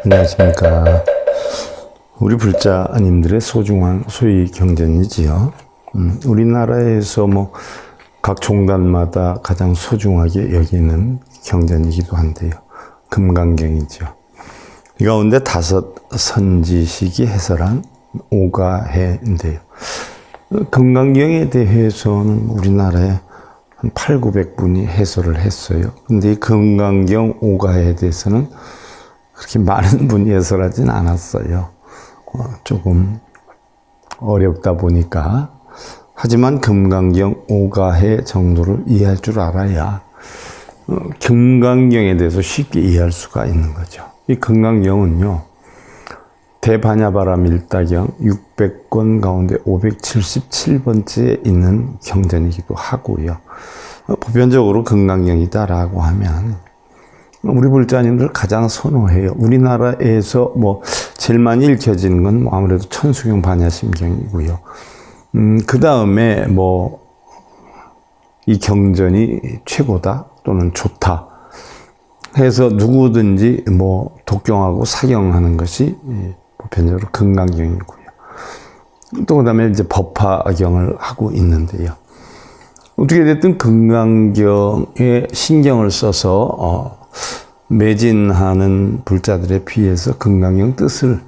안녕하십니까. 우리 불자님들의 소중한 소위 경전이지요. 우리나라에서 각 종단마다 가장 소중하게 여기는 경전이기도 한데요. 금강경이죠. 이 가운데 5 선지식이 해설한 오가해인데요. 금강경에 대해서는 우리나라에 한 800~900분이 해설을 했어요. 근데 이 금강경 오가해에 대해서는 그렇게 많은 분이 해설하진 않았어요. 조금 어렵다 보니까. 하지만 금강경 오가해 정도를 이해할 줄 알아야 금강경에 대해서 쉽게 이해할 수가 있는 거죠. 이 금강경은요, 대반야바라 밀다경 600권 가운데 577번째에 있는 경전이기도 하고요. 보편적으로 금강경이다라고 하면 우리 불자님들 가장 선호해요. 우리나라에서 제일 많이 읽혀지는 건 아무래도 천수경 반야심경이고요. 그 다음에 이 경전이 최고다 또는 좋다 해서 누구든지 독경하고 사경하는 것이 보편적으로 금강경이고요. 또 그 다음에 이제 법화경을 하고 있는데요. 어떻게 됐든 금강경에 신경을 써서 매진하는 불자들에 비해서 금강경 뜻을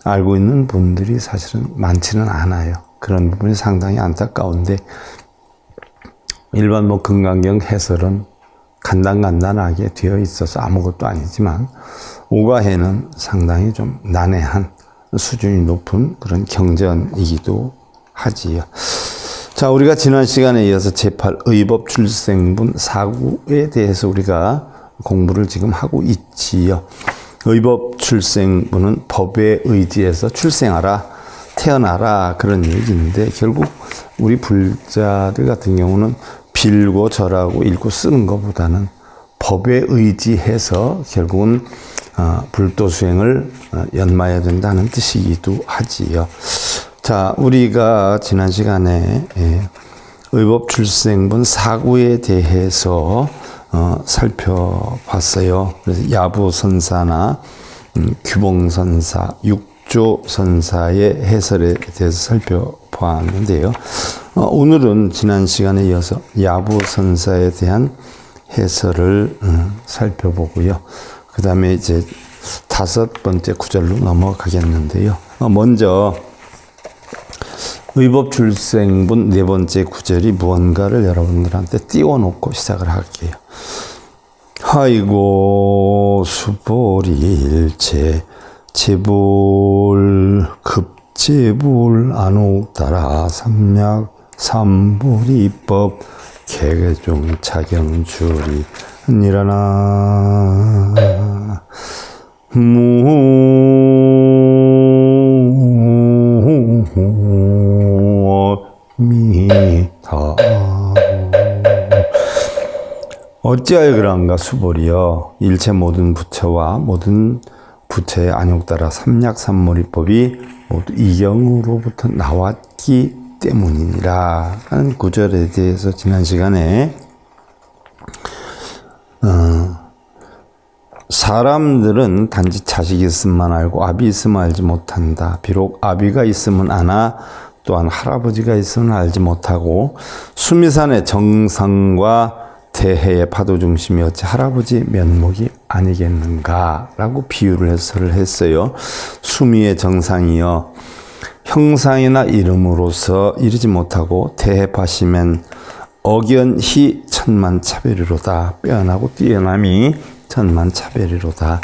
알고 있는 분들이 사실은 많지는 않아요. 그런 부분이 상당히 안타까운데, 일반 금강경 해설은 간단하게 되어 있어서 아무것도 아니지만 오가해는 상당히 좀 난해한 수준이 높은 그런 경전이기도 하지요. 자, 우리가 지난 시간에 이어서 제8 의법출생분 사구에 대해서 우리가 공부를 지금 하고 있지요. 의법출생분은 법에 의지해서 출생하라, 태어나라, 그런 얘기인데, 결국 우리 불자들 같은 경우는 빌고 절하고 읽고 쓰는 것보다는 법에 의지해서 결국은 불도 수행을 연마해야 된다는 뜻이기도 하지요. 자, 우리가 지난 시간에 의법출생분 사구에 대해서 살펴봤어요. 그래서 야부선사나 규봉선사, 육조선사의 해설에 대해서 살펴보았는데요. 오늘은 지난 시간에 이어서 야부선사에 대한 해설을 살펴보고요. 그 다음에 이제 5번째 구절로 넘어가겠는데요. 먼저 의법출생분 4번째 구절이 무언가를 여러분들한테 띄워놓고 시작을 할게요. 하이고 수보리일체 제불 급제불 안옥따라 삼약 삼보리법 개개종 차경주리 니라나 미타. 어찌하여 그런가 수보리여, 일체 모든 부처와 모든 부처의 안욕따라 삼약삼모리법이 모두 이경으로부터 나왔기 때문이니라 하는 구절에 대해서 지난 시간에 사람들은 단지 자식이 있으면 알고 아비 있으면 알지 못한다. 비록 아비가 있으면 아나 또한 할아버지가 있으면 알지 못하고, 수미산의 정상과 대해의 파도 중심이 어찌 할아버지 면목이 아니겠는가 라고 비유를 해설을 했어요. 수미의 정상이여, 형상이나 이름으로서 이르지 못하고 대해파시면 억연히 천만차별이로다. 빼어나고 뛰어남이 천만차별이로다.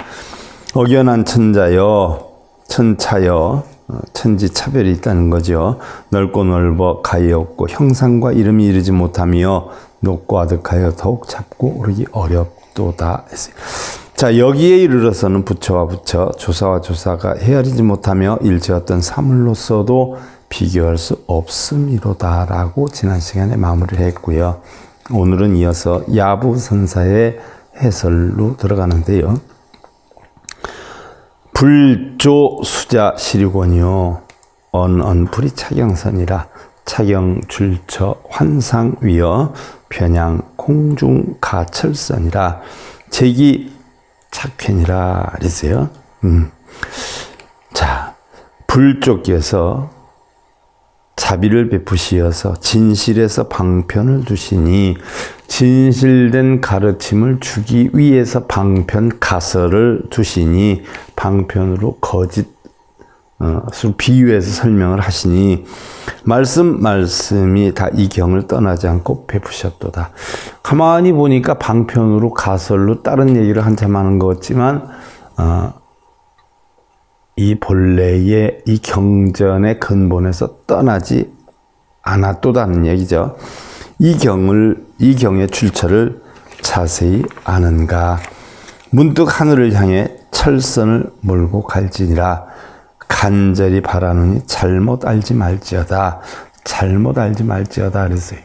억연한 천자여, 천차여, 천지차별이 있다는 거죠. 넓고 넓어 가히 없고 형상과 이름이 이르지 못하며 높고 아득하여 더욱 잡고 오르기 어렵도다. 자, 여기에 이르러서는 부처와 부처, 조사와 조사가 헤아리지 못하며 일체 어떤 사물로서도 비교할 수 없음이로다 라고 지난 시간에 마무리를 했고요. 오늘은 이어서 야부선사의 해설로 들어가는데요. 불조 수자 시리곤이요 언언불이 차경선이라 차경줄처 환상위여 변양 공중 가철선이라 제기 착현이라 그랬어요. 자, 불조께서 자비를 베푸시어서 진실에서 방편을 두시니 진실된 가르침을 주기 위해서 방편 가설을 두시니 방편으로 거짓 비유해서 설명을 하시니 말씀이 다 이 경을 떠나지 않고 베푸셨도다. 가만히 보니까 방편으로 가설로 다른 얘기를 한참 하는 것 같지만 이 본래의 이 경전의 근본에서 떠나지 않았도다는 얘기죠. 이 경의 출처를 자세히 아는가. 문득 하늘을 향해 철선을 몰고 갈지니라. 간절히 바라노니 잘못 알지 말지어다. 잘못 알지 말지어다 그랬어요.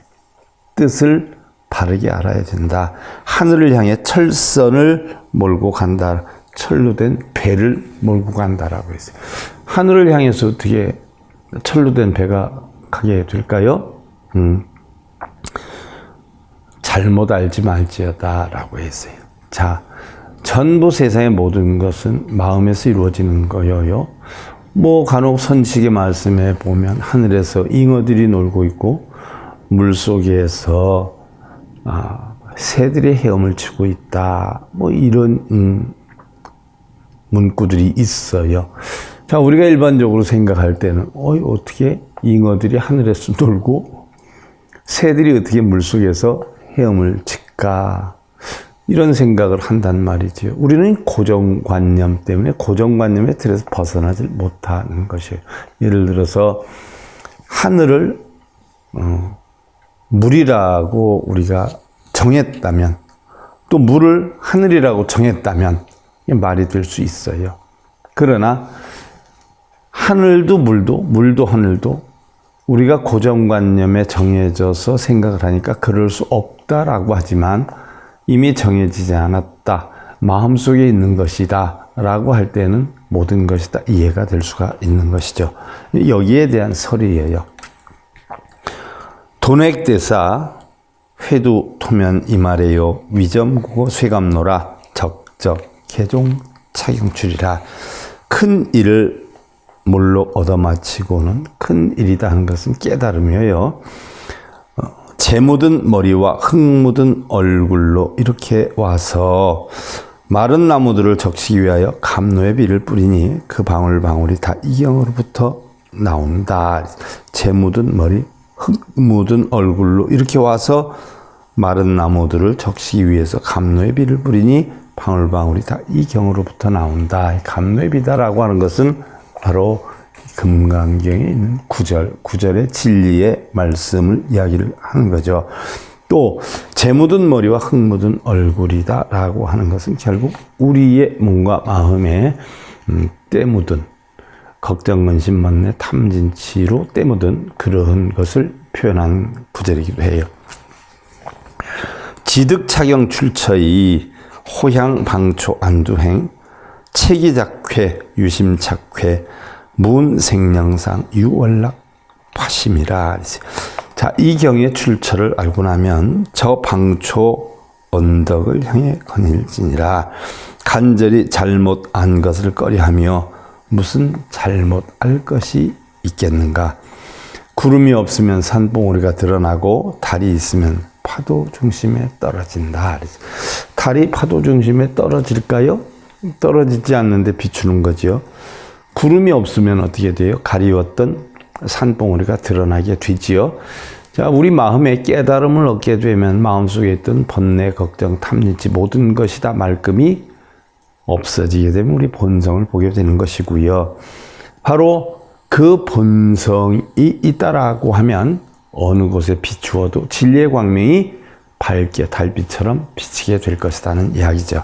뜻을 바르게 알아야 된다. 하늘을 향해 철선을 몰고 간다. 철로 된 배를 몰고 간다라고 했어요. 하늘을 향해서 어떻게 철로 된 배가 가게 될까요? 잘못 알지 말지어다라고 했어요. 자, 전부 세상의 모든 것은 마음에서 이루어지는 거예요. 간혹 선식의 말씀에 보면 하늘에서 잉어들이 놀고 있고 물속에서 새들의 헤엄을 치고 있다. 이런 문구들이 있어요. 자, 우리가 일반적으로 생각할 때는 어떻게 잉어들이 하늘에서 놀고 새들이 어떻게 물속에서 헤엄을 칠까? 이런 생각을 한단 말이죠. 우리는 고정관념 때문에 고정관념의 틀에서 벗어나지 못하는 것이에요. 예를 들어서 하늘을 물이라고 우리가 정했다면, 또 물을 하늘이라고 정했다면 말이 될 수 있어요. 그러나 하늘도 물도 하늘도 우리가 고정관념에 정해져서 생각을 하니까 그럴 수 없다라고 하지만 이미 정해지지 않았다. 마음속에 있는 것이다. 라고 할 때는 모든 것이 다 이해가 될 수가 있는 것이죠. 여기에 대한 설이에요. 돈액대사 회두 토면 이말에요. 위점국어 쇠감노라 적적 개종 착용출이라. 큰 일을 뭘로 얻어마치고는 큰 일이다 하는 것은 깨달음이에요. 재 묻은 머리와 흙 묻은 얼굴로 이렇게 와서 마른 나무들을 적시기 위하여 감노의 비를 뿌리니 그 방울방울이 다 이경으로부터 나온다. 재 묻은 머리, 흙 묻은 얼굴로 이렇게 와서 마른 나무들을 적시기 위해서 감노의 비를 뿌리니 방울방울이 다 이경으로부터 나온다. 감노의 비다라고 하는 것은 바로 금강경에 있는 구절의 진리의 말씀을 이야기를 하는 거죠. 또 재 묻은 머리와 흙 묻은 얼굴이다 라고 하는 것은 결국 우리의 몸과 마음에 때 묻은 걱정, 근심, 만내, 탐진치로 때 묻은 그런 것을 표현한 구절이기도 해요. 지득착용 출처이 호향방초 안두행 체기작회 유심착회 문생령상 유월락 파심이라. 자, 이 경의 출처를 알고 나면 저 방초 언덕을 향해 거닐지니라. 간절히 잘못 안 것을 꺼려하며 무슨 잘못 알 것이 있겠는가. 구름이 없으면 산봉우리가 드러나고 달이 있으면 파도 중심에 떨어진다. 달이 파도 중심에 떨어질까요? 떨어지지 않는데 비추는 거죠. 구름이 없으면 어떻게 돼요? 가리웠던 산봉우리가 드러나게 되지요. 자, 우리 마음에 깨달음을 얻게 되면 마음속에 있던 번뇌, 걱정, 탐진치 모든 것이 다 말끔히 없어지게 되면 우리 본성을 보게 되는 것이고요. 바로 그 본성이 있다라고 하면 어느 곳에 비추어도 진리의 광명이 밝게 달빛처럼 비치게 될 것이라는 이야기죠.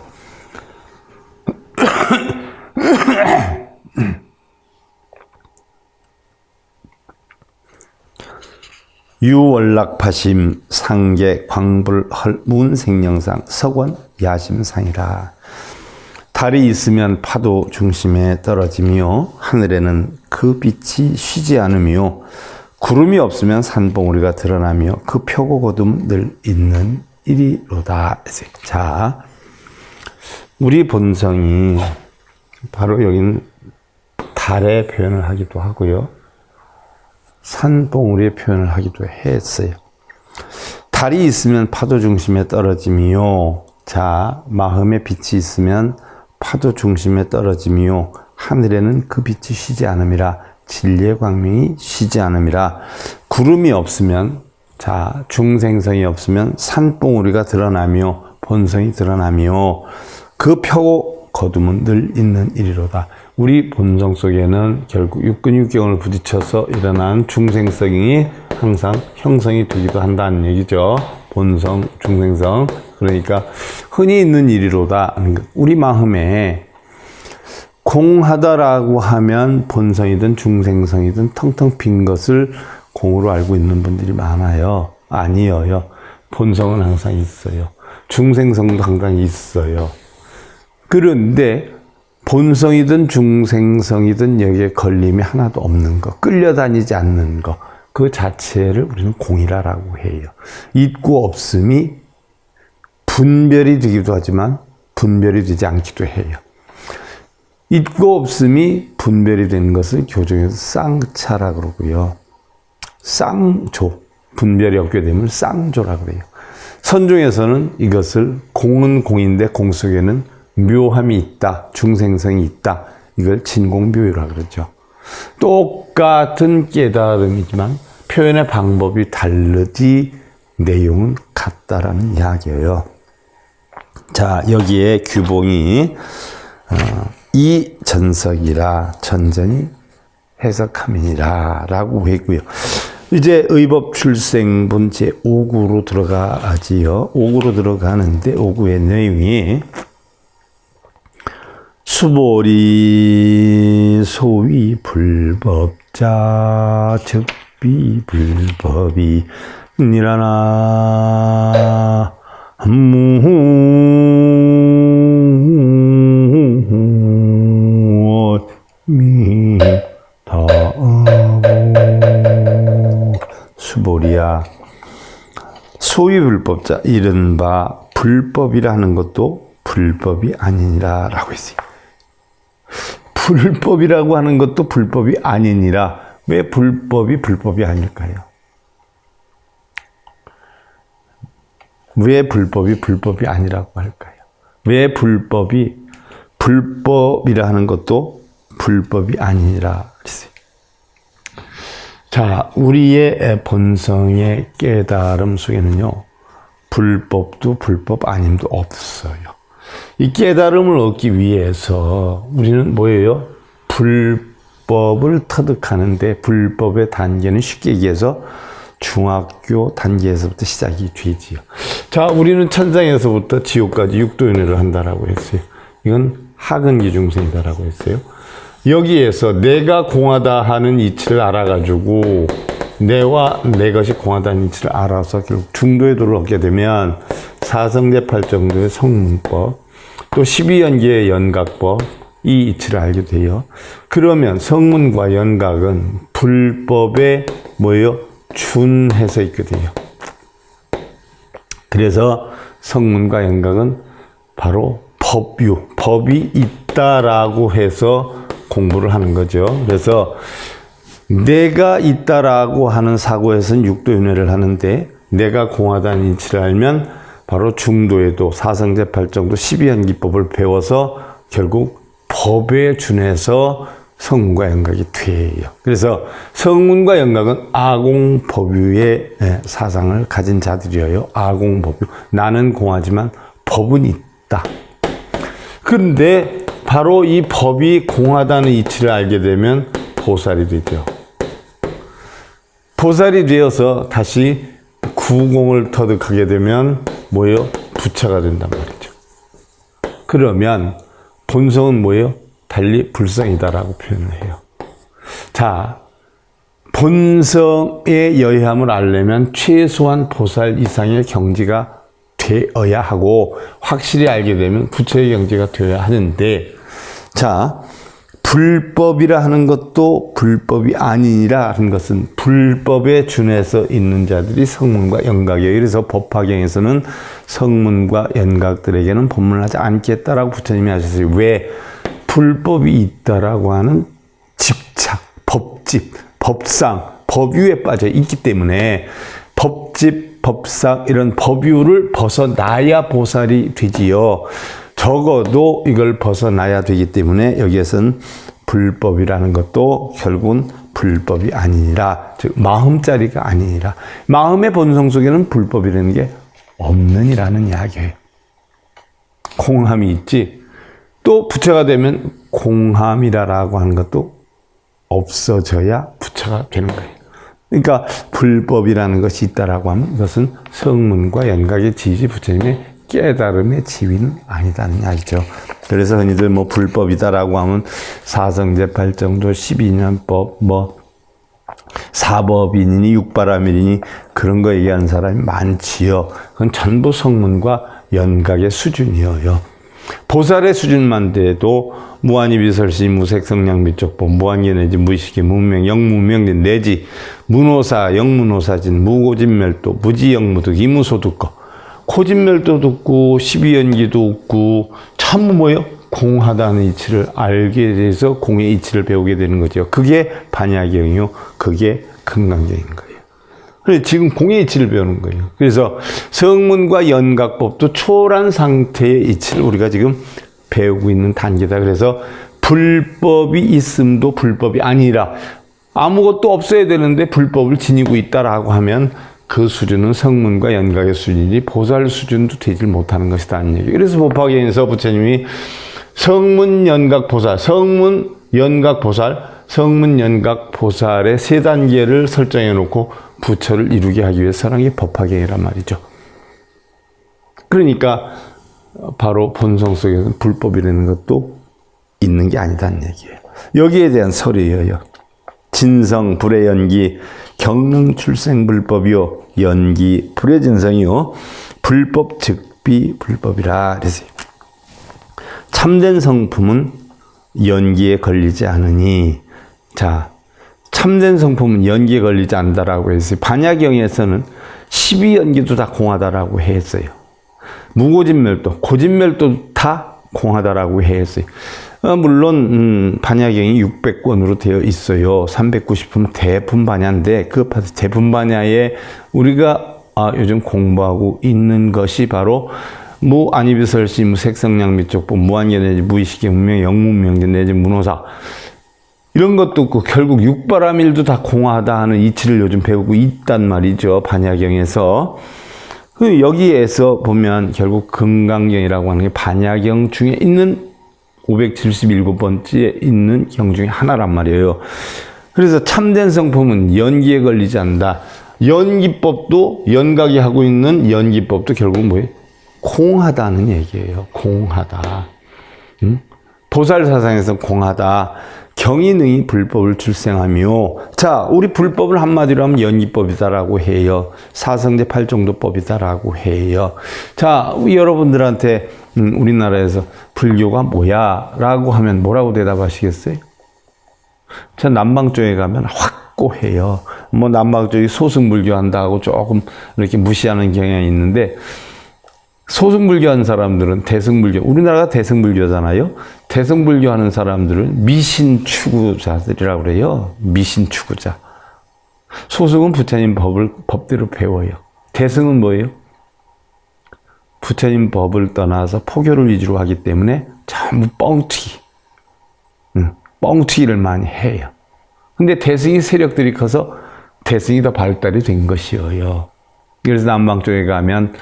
유월락파심 상계 광불헐 문생령상 석원 야심상이라. 달이 있으면 파도 중심에 떨어지며 하늘에는 그 빛이 쉬지 않으며 구름이 없으면 산봉우리가 드러나며 그 표고거둠 늘 있는 이리로다. 자, 우리 본성이 바로 여기는 달의 표현을 하기도 하고요. 산봉우리의 표현을 하기도 했어요. 달이 있으면 파도 중심에 떨어짐이요. 자, 마음에 빛이 있으면 파도 중심에 떨어짐이요. 하늘에는 그 빛이 쉬지 않음이라. 진리의 광명이 쉬지 않음이라. 구름이 없으면, 자, 중생성이 없으면 산봉우리가 드러나며 본성이 드러나며 그 펴고 거둠은 늘 있는 일이로다. 우리 본성 속에는 결국 육근육경을 부딪혀서 일어난 중생성이 항상 형성이 되기도 한다는 얘기죠. 본성, 중생성. 그러니까 흔히 있는 일이로다. 우리 마음에 공하다라고 하면 본성이든 중생성이든 텅텅 빈 것을 공으로 알고 있는 분들이 많아요. 아니에요. 본성은 항상 있어요. 중생성도 항상 있어요. 그런데 본성이든 중생성이든 여기에 걸림이 하나도 없는 거, 끌려다니지 않는 거, 그 자체를 우리는 공이라고 해요. 있고 없음이 분별이 되기도 하지만 분별이 되지 않기도 해요. 있고 없음이 분별이 되는 것을 교정에서 쌍차라고 그러고요. 쌍조, 분별이 없게 되면 쌍조라고 그래요. 선종에서는 이것을 공은 공인데 공 속에는 묘함이 있다, 중생성이 있다. 이걸 진공묘유라고 그러죠. 똑같은 깨달음이지만 표현의 방법이 다르지 내용은 같다라는 이야기예요. 자, 여기에 규봉이 이 전석이라 전전이 해석함이니라 라고 했고요. 이제 의법 출생본 제5구로 들어가지요. 5구로 들어가는데 5구의 내용이 수보리 소위 불법자 즉비 불법이 니라나 수보리야. 소위 불법자, 이른바 불법이라 하는 것도 불법이 아니니라 라고 했어요. 불법이라고 하는 것도 불법이 아니니라. 왜 불법이 아닐까요? 왜 불법이 아니라고 할까요? 왜 불법이라 하는 것도 불법이 아니니라 그랬어요. 자, 우리의 본성의 깨달음 속에는요, 불법도 불법 아님도 없어요. 이 깨달음을 얻기 위해서 우리는 뭐예요? 불법을 터득하는데 불법의 단계는 쉽게 얘기해서 중학교 단계에서부터 시작이 되지요. 자, 우리는 천상에서부터 지옥까지 육도연애를 한다라고 했어요. 이건 하근기 중생이다라고 했어요. 여기에서 내가 공하다 하는 이치를 알아가지고 내와 내 것이 공하다는 이치를 알아서 결국 중도의 도를 얻게 되면 사성제 8정도의 성문법, 또 12연계의 연각법, 이 이치를 알게 돼요. 그러면 성문과 연각은 불법에 뭐예요? 준해서 있게 돼요. 그래서 성문과 연각은 바로 법유, 법이 있다라고 해서 공부를 하는 거죠. 그래서 내가 있다라고 하는 사고에서는 육도윤회를 하는데 내가 공하다는 이치를 알면 바로 중도에도 사성제 8정도 12연기법을 배워서 결국 법에 준해서 성문과 연각이 돼요. 그래서 성문과 연각은 아공법유의 사상을 가진 자들이에요. 아공법유. 나는 공하지만 법은 있다. 그런데 바로 이 법이 공하다는 이치를 알게 되면 보살이 되죠. 보살이 되어서 다시 구공을 터득하게 되면 뭐예요? 부처가 된단 말이죠. 그러면 본성은 뭐예요? 달리 불성이다라고 표현을 해요. 자, 본성의 여의함을 알려면 최소한 보살 이상의 경지가 되어야 하고 확실히 알게 되면 부처의 경지가 되어야 하는데, 자, 불법이라 하는 것도 불법이 아니니라 하는 것은 불법에 준해서 있는 자들이 성문과 연각이에요. 그래서 법화경에서는 성문과 연각들에게는 법문을 하지 않겠다라고 부처님이 하셨어요. 왜? 불법이 있다라고 하는 집착, 법집, 법상, 법유에 빠져 있기 때문에 법집, 법상 이런 법유를 벗어나야 보살이 되지요. 적어도 이걸 벗어나야 되기 때문에 여기에서는 불법이라는 것도 결국은 불법이 아니라, 즉 마음자리가 아니라, 마음의 본성 속에는 불법이라는 게 없는이라는 이야기예요. 공함이 있지. 또 부처가 되면 공함이라고 하는 것도 없어져야 부처가 되는 거예요. 그러니까 불법이라는 것이 있다라고 하면 이것은 성문과 연각의 지지 부처님의 깨달음의 지위는 아니다는 이야기죠. 그래서 흔히들 뭐 불법이다라고 하면 사성제 팔정조 12년법 뭐 사법인이니 육바라밀이니 그런 거 얘기하는 사람이 많지요. 그건 전부 성문과 연각의 수준이에요. 보살의 수준만 돼도 무한이비설시 무색성량미적법 무한견해지 무의식의 무명 영무명 내지 문호사 영문호사진 무고진멸도 무지영무득 이무소득거 코진멸도 듣고 12연기도 없고 참 뭐예요? 공하다는 이치를 알게 돼서 공의 이치를 배우게 되는 거죠. 그게 반야경이요. 그게 금강경인 거예요. 그래서 지금 공의 이치를 배우는 거예요. 그래서 성문과 연각법도 초월한 상태의 이치를 우리가 지금 배우고 있는 단계다. 그래서 불법이 있음도 불법이 아니라 아무것도 없어야 되는데 불법을 지니고 있다라고 하면 그 수준은 성문과 연각의 수준이지 보살 수준도 되질 못하는 것이다는 얘기. 그래서 법화경에서 부처님이 성문, 연각, 보살, 성문, 연각, 보살, 성문, 연각, 보살의 세 단계를 설정해 놓고 부처를 이루게 하기 위해서 하는 게 법화경이란 말이죠. 그러니까 바로 본성 속에서는 불법이라는 것도 있는 게 아니다는 얘기예요. 여기에 대한 설이에요. 진성, 불의 연기, 경능 출생 불법이요. 연기, 불의 진성이요. 불법 즉비 불법이라 그랬어요. 참된 성품은 연기에 걸리지 않으니, 자, 참된 성품은 연기에 걸리지 않는다라고 했어요. 반야경에서는 12연기도 다 공하다라고 했어요. 무고진멸도, 고진멸도 다 공하다라고 했어요. 물론 반야경이 600권으로 되어 있어요. 390품 대품반야인데 그 대품반야에 우리가 요즘 공부하고 있는 것이 바로 무아니비설시 무색성량미적법 무한견해지 무의식의 문명 영문명 내지 문호사 이런 것도 없고 결국 육바라밀도 다 공하다 하는 이치를 요즘 배우고 있단 말이죠. 반야경에서. 여기에서 보면 결국 금강경이라고 하는 게 반야경 중에 있는 577번째에 있는 경 중에 하나란 말이에요. 그래서 참된 성품은 연기에 걸리지 않는다. 연기법도 연각이 하고 있는 연기법도 결국 뭐예요? 공하다는 얘기예요. 공하다. 보살 사상에서 공하다. 경이능이 불법을 출생하며 자 우리 불법을 한마디로 하면 연기법이다라고 해요. 사성제 팔정도법이다라고 해요. 자 여러분들한테 우리나라에서 불교가 뭐야? 라고 하면 뭐라고 대답하시겠어요? 저 남방 쪽에 가면 확고해요. 뭐 남방 쪽이 소승불교 한다고 조금 이렇게 무시하는 경향이 있는데 소승불교 하는 사람들은 대승불교, 우리나라가 대승불교잖아요. 대승불교 하는 사람들은 미신추구자들이라고 그래요. 미신추구자. 소승은 부처님 법대로 배워요. 대승은 뭐예요? 부처님 법을 떠나서 포교를 위주로 하기 때문에 전부 뻥튀기. 뻥튀기를 많이 해요. 근데 대승이 세력들이 커서 대승이 더 발달이 된 것이에요. 그래서 남방 쪽에 가면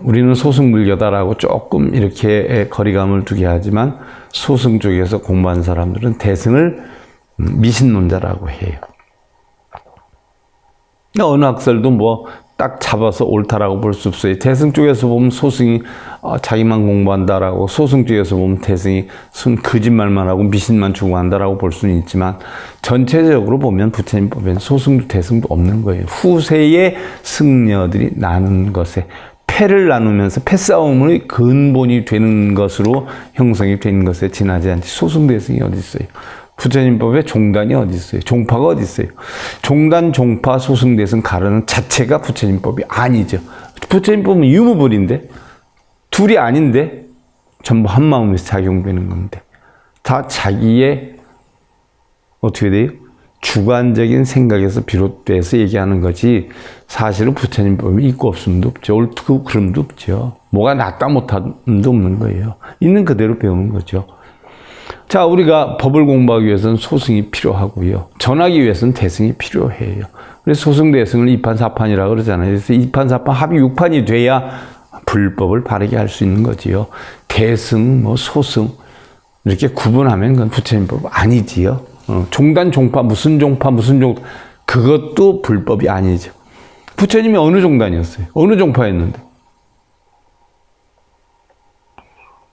우리는 소승불교다라고 조금 이렇게 거리감을 두게 하지만 소승 쪽에서 공부한 사람들은 대승을 미신론자라고 해요. 어느 학설도 뭐 딱 잡아서 옳다라고 볼 수 없어요. 대승 쪽에서 보면 소승이 자기만 공부한다라고, 소승 쪽에서 보면 대승이 순 거짓말만 하고 미신만 추구한다라고 볼 수는 있지만 전체적으로 보면 부처님 법에는 소승도 대승도 없는 거예요. 후세의 승려들이 나눈 것에 패를 나누면서 패싸움의 근본이 되는 것으로 형성이 된 것에 지나지 않지 소승대승이 어디 있어요? 부처님 법에 종단이 어디 있어요? 종파가 어디 있어요? 종단, 종파, 소승대승 가르는 자체가 부처님 법이 아니죠. 부처님 법은 유무불인데 둘이 아닌데 전부 한 마음에서 작용되는 건데 다 자기의 어떻게 돼요? 주관적인 생각에서 비롯돼서 얘기하는 거지 사실은 부처님 법이 있고 없음도 없죠. 옳고 그름도 없죠. 뭐가 낫다 못함도 없는 거예요. 있는 그대로 배우는 거죠. 자, 우리가 법을 공부하기 위해서는 소승이 필요하고요. 전하기 위해서는 대승이 필요해요. 그래서 소승 대승을 2판 4판이라고 그러잖아요. 그래서 2판 4판 합이 6판이 돼야 불법을 바르게 할 수 있는 거지요. 대승, 뭐 소승 이렇게 구분하면 그건 부처님 법 아니지요. 종단 종파 무슨 종파 무슨 종 그것도 불법이 아니죠. 부처님이 어느 종단이었어요? 어느 종파였는데?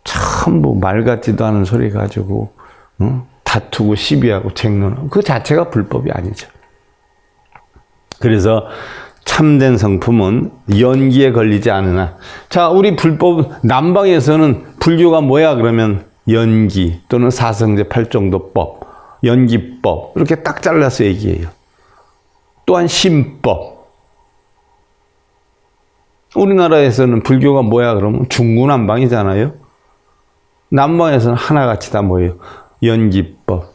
참 뭐 말 같지도 않은 소리 가지고 다투고 시비하고 쟁론하고 그 자체가 불법이 아니죠. 그래서 참된 성품은 연기에 걸리지 않으나. 자, 우리 불법 남방에서는 불교가 뭐야 그러면 연기 또는 사성제 팔정도법, 연기법 이렇게 딱 잘라서 얘기해요. 또한 신법. 우리나라에서는 불교가 뭐야 그러면 중구난방이잖아요. 남방에서는 하나같이 다 뭐예요? 연기법,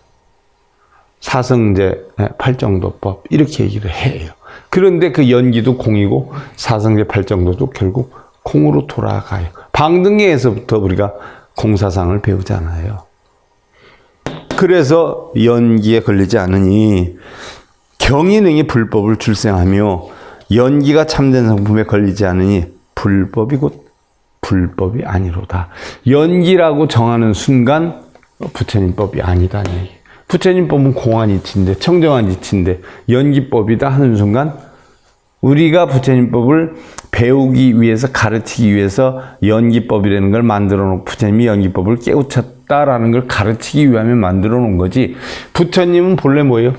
사성제 팔정도법 이렇게 얘기를 해요. 그런데 그 연기도 공이고 사성제 팔정도도 결국 공으로 돌아가요. 방등계에서부터 우리가 공사상을 배우잖아요. 그래서 연기에 걸리지 않으니 경이능이 불법을 출생하며 연기가 참된 성품에 걸리지 않으니 불법이 곧 불법이 아니로다. 연기라고 정하는 순간 부처님법이 아니다는 얘기. 부처님법은 공한 이치인데 청정한 이치인데 연기법이다 하는 순간 우리가 부처님법을 배우기 위해서 가르치기 위해서 연기법이라는 걸 만들어 놓고 부처님이 연기법을 깨우쳤다라는 걸 가르치기 위하면 만들어 놓은 거지. 부처님은 본래 뭐예요?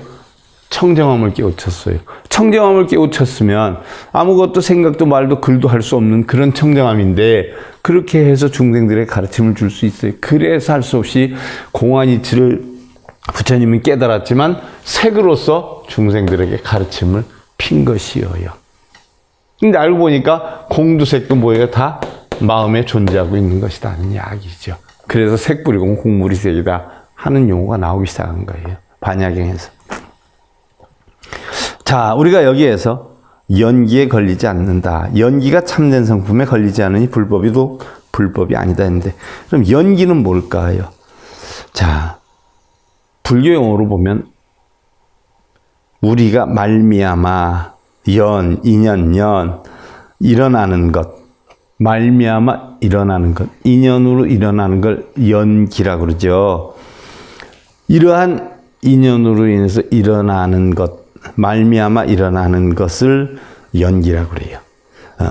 청정함을 깨우쳤어요. 청정함을 깨우쳤으면 아무것도 생각도 말도 글도 할 수 없는 그런 청정함인데 그렇게 해서 중생들의 가르침을 줄 수 있어요. 그래서 할 수 없이 공한 이치를 부처님은 깨달았지만 색으로서 중생들에게 가르침을 핀 것이어요. 근데 알고 보니까 공두색도 뭐예요? 다 마음에 존재하고 있는 것이다 하는 이야기죠. 그래서 색불이고 공물이 색이다 하는 용어가 나오기 시작한 거예요. 반야경에서. 자, 우리가 여기에서 연기에 걸리지 않는다. 연기가 참된 성품에 걸리지 않으니 불법이도 불법이 아니다 했는데 그럼 연기는 뭘까요? 자, 불교 용어로 보면 우리가 말미암아 인연 일어나는 것, 말미암아 일어나는 것, 인연으로 일어나는 걸 연기라고 그러죠. 이러한 인연으로 인해서 일어나는 것, 말미암아 일어나는 것을 연기라고 그래요.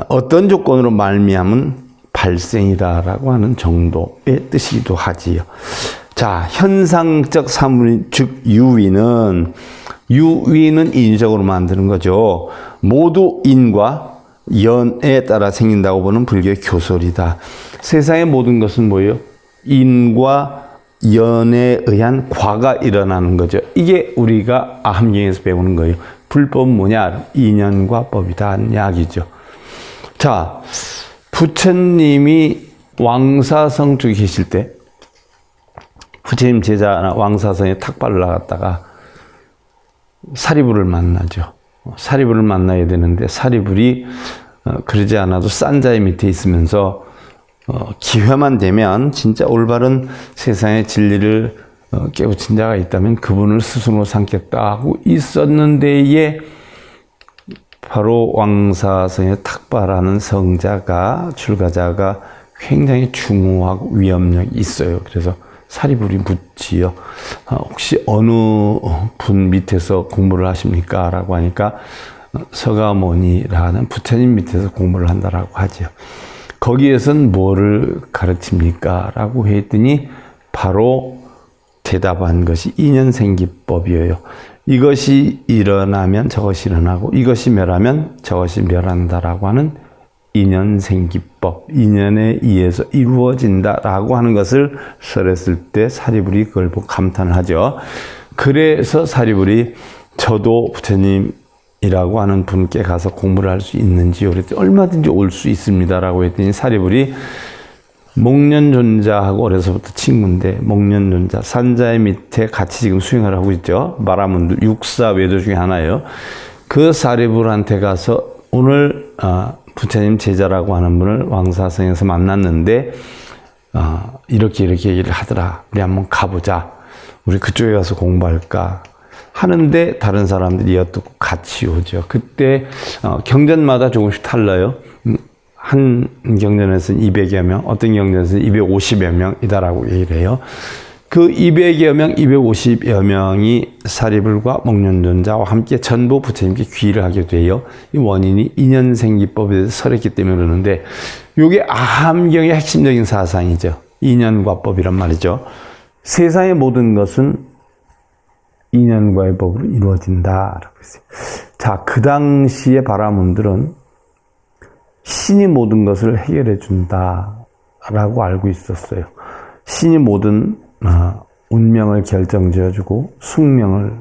어떤 조건으로 말미암은 발생이다라고 하는 정도의 뜻이기도 하지요. 자, 현상적 사물, 즉 유위는 인위적으로 만드는 거죠. 모두 인과 연에 따라 생긴다고 보는 불교의 교설이다. 세상의 모든 것은 뭐예요? 인과 연에 의한 과가 일어나는 거죠. 이게 우리가 아함경에서 배우는 거예요. 불법은 뭐냐? 인연과 법이다 하는 이야기죠. 자, 부처님이 왕사성 쪽에 계실 때 부처님 제자나 왕사성에 탁발을 나갔다가 사리불을 만나죠. 사리불을 만나야 되는데 사리불이 그러지 않아도 싼자의 밑에 있으면서 기회만 되면 진짜 올바른 세상의 진리를 깨우친 자가 있다면 그분을 스승으로 삼겠다 하고 있었는데에 바로 왕사성에 탁발하는 성자가 출가자가 굉장히 중후하고 위험력이 있어요. 그래서 사리불이 묻지요. 혹시 어느 분 밑에서 공부를 하십니까? 라고 하니까 서가모니라는 부처님 밑에서 공부를 한다라고 하죠. 거기에선 뭐를 가르칩니까? 라고 했더니 바로 대답한 것이 인연생기법이에요. 이것이 일어나면 저것이 일어나고 이것이 멸하면 저것이 멸한다라고 하는 인연생기법, 인연에 의해서 이루어진다라고 하는 것을 설했을 때 사리불이 그걸 보고 감탄을 하죠. 그래서 사리불이 저도 부처님이라고 하는 분께 가서 공부를 할 수 있는지요? 그랬더니 얼마든지 올 수 있습니다라고 했더니 사리불이 목련존자하고 어려서부터 친구인데, 목련존자 산자의 밑에 같이 지금 수행을 하고 있죠. 마라문두 육사 외도 중에 하나예요. 그 사리불한테 가서 오늘 부처님 제자라고 하는 분을 왕사성에서 만났는데 이렇게 얘기를 하더라. 우리 한번 가보자. 우리 그쪽에 가서 공부할까 하는데 다른 사람들이 엿듣고 같이 오죠. 그때 경전마다 조금씩 달라요. 한 경전에서는 200여 명, 어떤 경전에서는 250여 명이다라고 얘기를 해요. 그 200여 명, 250여 명이 사리불과 목련존자와 함께 전부 부처님께 귀의를 하게 돼요. 이 원인이 인연생기법에 대해서 설했기 때문에 그러는데, 이게 아함경의 핵심적인 사상이죠. 인연과법이란 말이죠. 세상의 모든 것은 인연과의 법으로 이루어진다라고 했어요. 자, 그 당시의 바라문들은 신이 모든 것을 해결해 준다라고 알고 있었어요. 신이 모든 운명을 결정지어주고 숙명을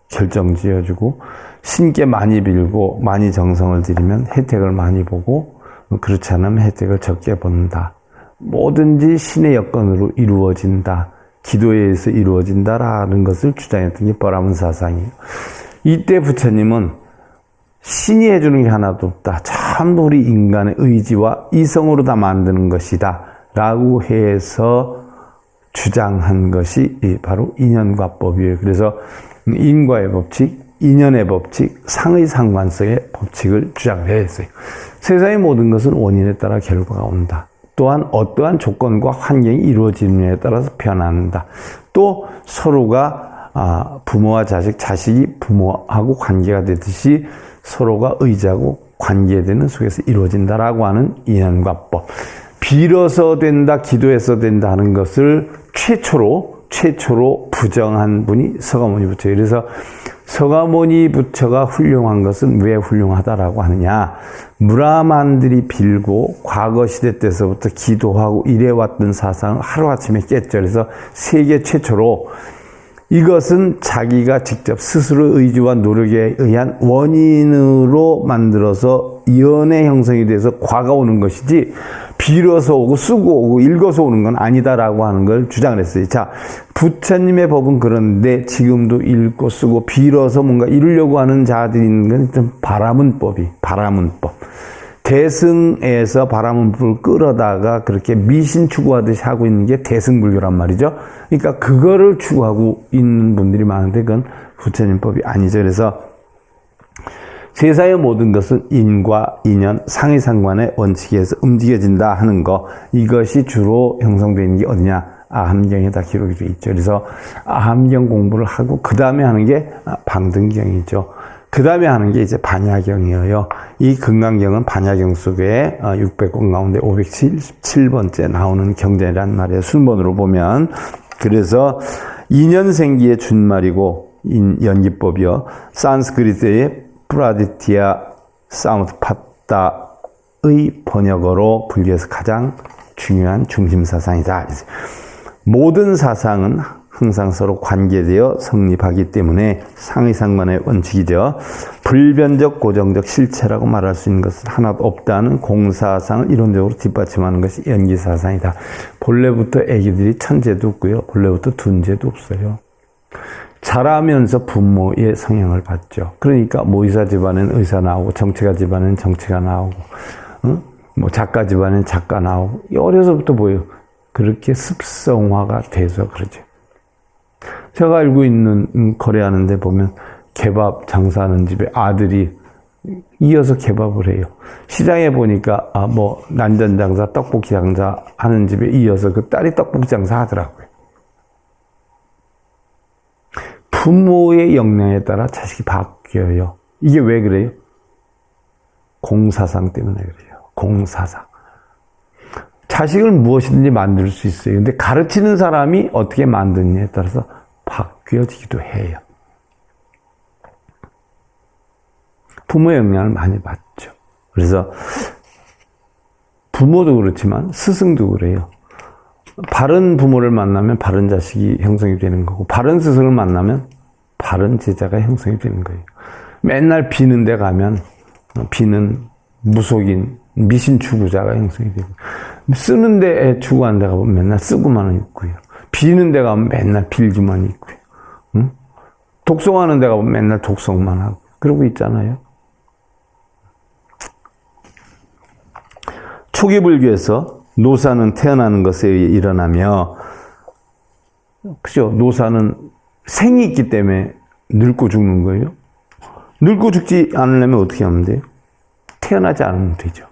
결정지어주고, 신께 많이 빌고 많이 정성을 들이면 혜택을 많이 보고, 그렇지 않으면 혜택을 적게 본다. 뭐든지 신의 여건으로 이루어진다. 기도에 의해서 이루어진다라는 것을 주장했던 게 바라문 사상이에요. 이때 부처님은 신이 해주는 게 하나도 없다. 전부 우리 인간의 의지와 이성으로 다 만드는 것이다. 라고 해서 주장한 것이 바로 인연과법이에요. 그래서 인과의 법칙, 인연의 법칙, 상의상관성의 법칙을 주장을 했어요. 세상의 모든 것은 원인에 따라 결과가 온다. 또한 어떠한 조건과 환경이 이루어지느냐에 따라서 변한다. 또 서로가 부모와 자식, 자식이 부모하고 관계가 되듯이 서로가 의지하고 관계되는 속에서 이루어진다라고 하는 인연과법. 빌어서 된다, 기도해서 된다 하는 것을 최초로 부정한 분이 서가모니 부처예요. 그래서 서가모니 부처가 훌륭한 것은 왜 훌륭하다라고 하느냐. 무라만들이 빌고 과거 시대 때서부터 기도하고 이래왔던 사상을 하루아침에 깼죠. 그래서 세계 최초로 이것은 자기가 직접 스스로 의지와 노력에 의한 원인으로 만들어서 연의 형성이 돼서 과가 오는 것이지, 빌어서 오고 쓰고 오고 읽어서 오는 건 아니다라고 하는 걸 주장을 했어요. 자, 부처님의 법은 그런데 지금도 읽고 쓰고 빌어서 뭔가 이루려고 하는 자들이 있는 건 일단 바라문법. 대승에서 바라문법을 끌어다가 그렇게 미신 추구하듯이 하고 있는 게 대승불교란 말이죠. 그러니까 그거를 추구하고 있는 분들이 많은데 그건 부처님법이 아니죠. 그래서 세상의 모든 것은 인과 인연, 상의상관의 원칙에 의해서 움직여진다 하는 거, 이것이 주로 형성되어 있는 게 어디냐? 아함경에 다 기록이 되어 있죠. 그래서 아함경 공부를 하고 그 다음에 하는 게 방등경이죠. 그 다음에 하는 게 이제 반야경이에요. 이 금강경은 반야경 속에 600권 가운데 577번째 나오는 경전이란 말이에요. 순번으로 보면. 그래서 인연생기의 준말이고 연기법이요. 산스크리트의 프라디티아 사무드파타의 번역어로 불교에서 가장 중요한 중심사상이다. 모든 사상은 항상 서로 관계되어 성립하기 때문에 상의상관의 원칙이죠. 불변적 고정적 실체라고 말할 수 있는 것은 하나도 없다는 공사상을 이론적으로 뒷받침하는 것이 연기사상이다. 본래부터 애기들이 천재도 없고요. 본래부터 둔재도 없어요. 자라면서 부모의 성향을 받죠. 그러니까 모의사 집안엔 의사 나오고, 정치가 집안엔 정치가 나오고, 뭐 작가 집안엔 작가 나오고, 어려서부터 보여요. 그렇게 습성화가 돼서 그러죠. 제가 알고 있는 거래하는 데 보면 케밥 장사하는 집에 아들이 이어서 케밥을 해요. 시장에 보니까 뭐 난전 장사, 떡볶이 장사 하는 집에 이어서 그 딸이 떡볶이 장사 하더라고요. 부모의 역량에 따라 자식이 바뀌어요. 이게 왜 그래요? 공사상 때문에 그래요. 공사상. 자식을 무엇이든지 만들 수 있어요. 근데 가르치는 사람이 어떻게 만드느냐에 따라서 바뀌어지기도 해요. 부모의 영향을 많이 받죠. 그래서 부모도 그렇지만 스승도 그래요. 바른 부모를 만나면 바른 자식이 형성이 되는 거고, 바른 스승을 만나면 바른 제자가 형성이 되는 거예요. 맨날 비는 데 가면 비는 무속인 미신 추구자가 형성이 되고, 쓰는 데 추구하는 데 가면 맨날 쓰고만 있고요. 비는 데 가면 맨날 빌기만 있고요. 응? 독송하는 데 가면 맨날 독송만 하고 그러고 있잖아요. 초기 불교에서 노사는 태어나는 것에 의해 일어나며, 그죠? 노사는 생이 있기 때문에 늙고 죽는 거예요. 늙고 죽지 않으려면 어떻게 하면 돼요? 태어나지 않으면 되죠.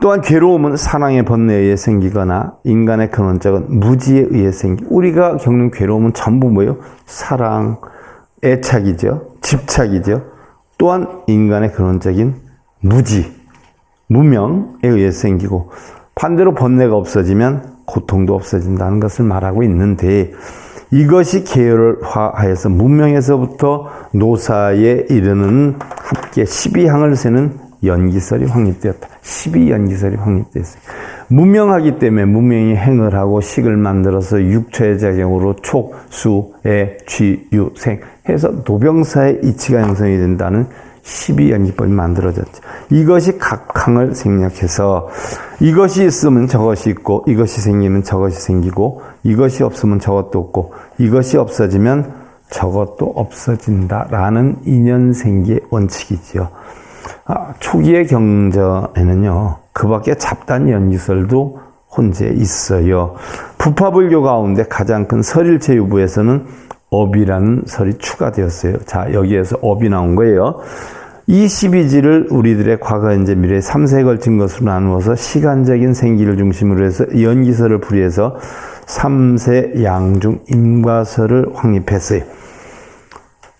또한 괴로움은 사랑의 번뇌에 의해 생기거나 인간의 근원적인 무지에 의해 우리가 겪는 괴로움은 전부 뭐예요? 사랑, 애착이죠. 집착이죠. 또한 인간의 근원적인 무지, 무명에 의해 생기고, 반대로 번뇌가 없어지면 고통도 없어진다는 것을 말하고 있는데, 이것이 계열화하여서 문명에서부터 노사에 이르는 합계 12항을 세는 연기설이 확립되었다. 12연기설이 확립되었어요. 무명하기 때문에 무명이 행을 하고 식을 만들어서 육처의 작용으로 촉, 수, 애, 쥐, 유, 생 해서 노병사의 이치가 형성이 된다는 12연기법이 만들어졌죠. 이것이 각 항을 생략해서 이것이 있으면 저것이 있고, 이것이 생기면 저것이 생기고, 이것이 없으면 저것도 없고, 이것이 없어지면 저것도 없어진다라는 인연생기의 원칙이지요. 초기의 경전에는요, 그 밖에 잡단 연기설도 혼재 있어요. 부파불교 가운데 가장 큰 설일체유부에서는 업이라는 설이 추가되었어요. 자, 여기에서 업이 나온 거예요. 이 12지를 우리들의 과거, 현재, 미래 3세에 걸친 것으로 나누어서 시간적인 생기를 중심으로 해서 연기설을 풀이해서 3세 양중 임과설을 확립했어요.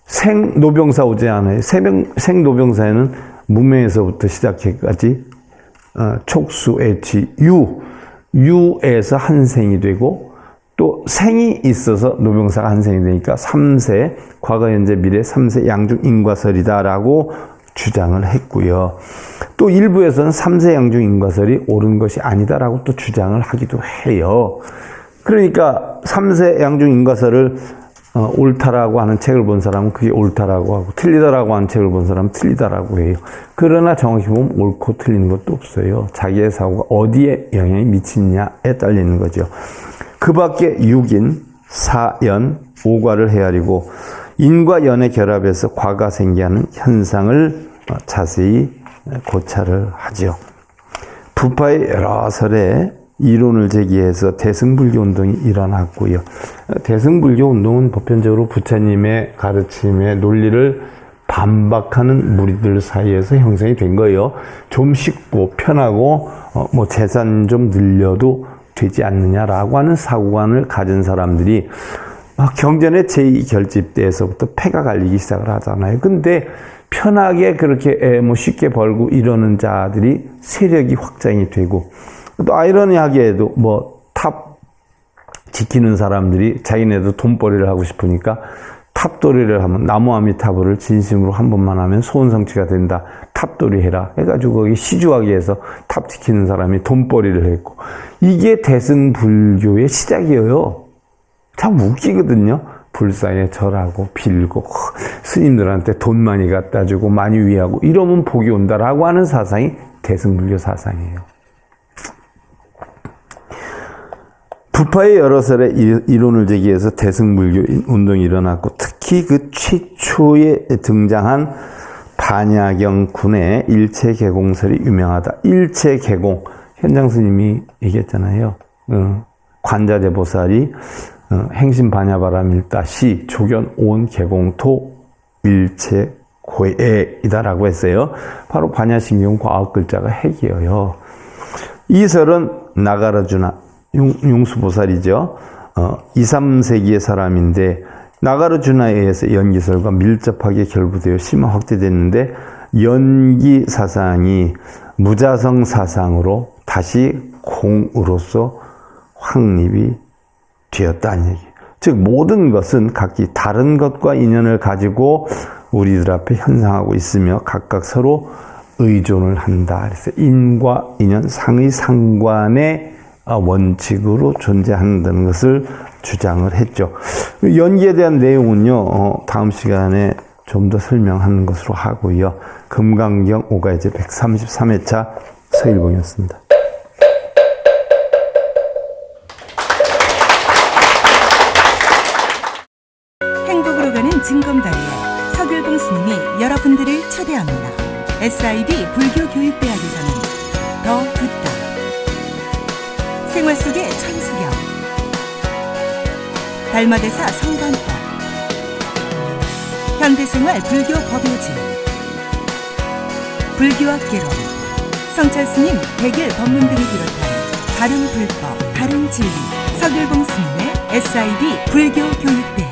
생노병사 오지 않아요. 생노병사에는 문명에서부터 시작해까지 촉수, 애취, 유에서 한 생이 되고, 또 생이 있어서 노병사가 한 생이 되니까 3세, 과거, 현재, 미래 3세 양중 임과설이다라고 주장을 했고요. 또 일부에서는 3세 양중 임과설이 옳은 것이 아니다라고 또 주장을 하기도 해요. 그러니까 3세 양중 임과설을 옳다라고 하는 책을 본 사람은 그게 옳다라고 하고, 틀리다라고 하는 책을 본 사람은 틀리다라고 해요. 그러나 정확히 보면 옳고 틀리는 것도 없어요. 자기의 사고가 어디에 영향이 미치느냐에 딸리는 거죠. 그 밖에 6인, 4연, 5과를 헤아리고 인과 연의 결합에서 과가 생기하는 현상을 자세히 고찰을 하죠. 부파의 여러 설에 이론을 제기해서 대승불교 운동이 일어났고요. 대승불교 운동은 보편적으로 부처님의 가르침의 논리를 반박하는 무리들 사이에서 형성이 된 거예요. 좀 쉽고 편하고 재산 좀 늘려도 되지 않느냐라고 하는 사고관을 가진 사람들이 경전의 제2결집대에서부터 패가 갈리기 시작을 하잖아요. 근데 편하게 그렇게 쉽게 벌고 이러는 자들이 세력이 확장이 되고, 또 아이러니하게도 탑 지키는 사람들이 자기네도 돈벌이를 하고 싶으니까 탑돌이를 하면, 나무아미타불을 진심으로 한 번만 하면 소원성취가 된다, 탑돌이 해라 해가지고 거기 시주하기 위해서 탑 지키는 사람이 돈벌이를 했고, 이게 대승불교의 시작이에요. 참 웃기거든요. 불상에 절하고 빌고 스님들한테 돈 많이 갖다 주고 많이 위하고 이러면 복이 온다라고 하는 사상이 대승불교 사상이에요. 부파의 여러 설에 이론을 제기해서 대승불교 운동이 일어났고, 특히 그 최초에 등장한 반야경 군의 일체개공설이 유명하다. 일체개공, 현장 스님이 얘기했잖아요. 관자재보살이 행신 반야바라밀다시 조견 온 개공토 일체고해이다라고 했어요. 바로 반야신경 과학 글자가 핵이에요. 이 설은 나가라주나 용수보살이죠. 2, 3세기의 사람인데 나가르주나에 의해서 연기설과 밀접하게 결부되어 심화 확대됐는데, 연기 사상이 무자성 사상으로 다시 공으로서 확립이 되었다는 얘기. 즉 모든 것은 각기 다른 것과 인연을 가지고 우리들 앞에 현상하고 있으며 각각 서로 의존을 한다. 그래서 인과 인연, 상의 상관의 원칙으로 존재한다는 것을 주장을 했죠. 연기에 대한 내용은요, 다음 시간에 좀 더 설명하는 것으로 하고요. 금강경 5가이제 133회차 서일봉이었습니다. 증검다리에 서길봉 스님이 여러분들을 초대합니다. SIB 불교교육대학에서는 더 듣다, 생활 속의 천수경, 달마대사 성관법, 현대생활 불교 법요지, 불교학 개론, 성찰스님 백일 법문 등을 비롯한 다른 불법, 다른 진리, 서길봉 스님의 SIB 불교교육대학.